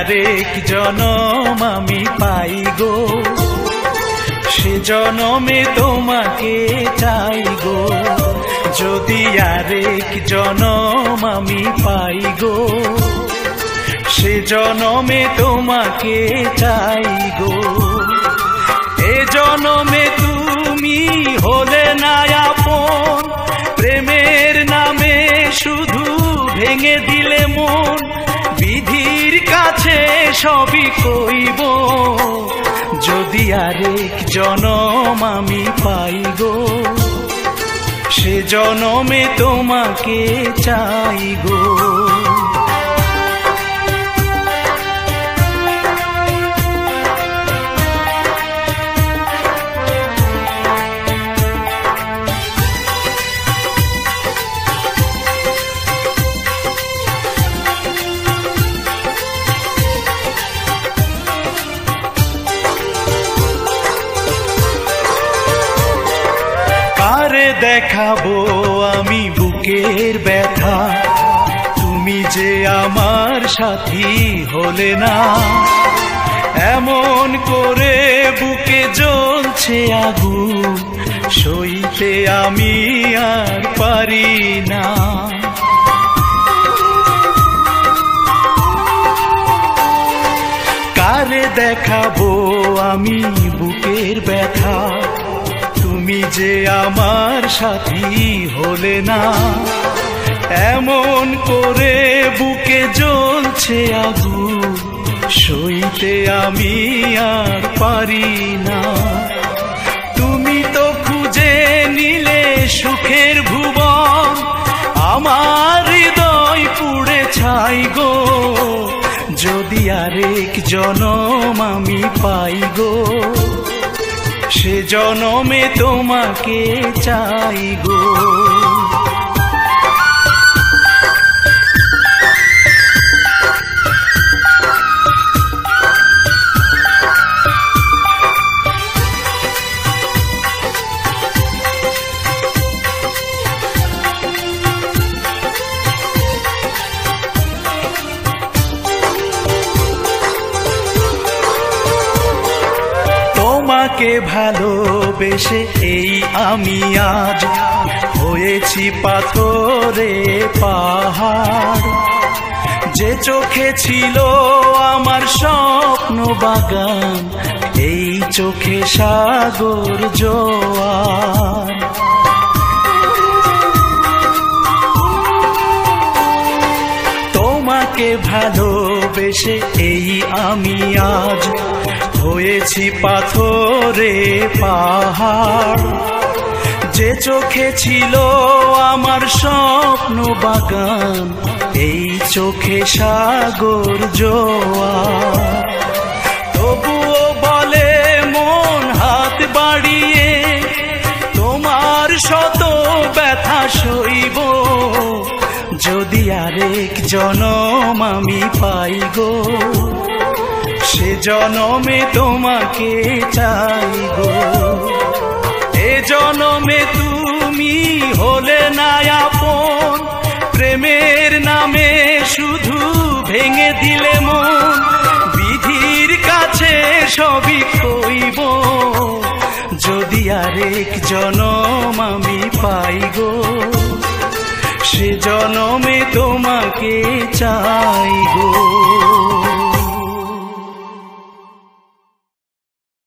আরেক জনম আমি পাই গো, সে জনমে তোমাকে চাই গো। যদি আরেক জনম আমি পাই গো, সে জনমে তোমাকে চাই গো। এ জনমে তুমি হলে না আপন, প্রেমের নামে শুধু ভেঙে দিলে মন। বিধির কাছে সবই কইব, যদি আরেক জনম আমি পাই গো, সে জনমে তোমাকে চাই গো। কারে দেখাবো আমি বুকের ব্যথা, তুমি যে আমার সাথী হলে না। এমন করে বুকে জ্বলছে আগুন, সইতে আমি আর পারি না। কারে দেখাবো আমি বুকের ব্যথা, তুমি যে আমার সাথী হলে না। এমন করে বুকে জ্বলছে আগুন, সইতে আমি আর পারি না। তুমি তো খুঁজে নিলে সুখের ভুবন, আমার হৃদয় পুড়ে ছাই গো। যদি আরেক জনম আমি পাই গো, সে জনমে তোমাকে চাই গো। তোমাকে ভালোবেসে এই আমি আজ হয়েছি পাথরে পাহাড়। যে চোখে ছিল আমার স্বপ্ন বাগান, এই চোখে সাগর জোয়ার। তোমাকে ভালোবেসে এই আমি আজ হয়েছি পাথরে পাহাড়। যে চোখে ছিল আমার স্বপ্ন বাগান, এই চোখে সাগর জোয়ার। তবুও বলে মন হাত বাড়িয়ে, তোমার শত ব্যথা সইব। যদি আরেক জনম আমি পাই গো, সে জনমে তোমাকে চাই গো। এ জনমে তুমি হলে না আপন, প্রেমের নামে শুধু ভেঙে দিলে মন। বিধির কাছে সবই কইব, যদি আরেক জনম আমি পাই গো, সে জনমে তোমাকে চাই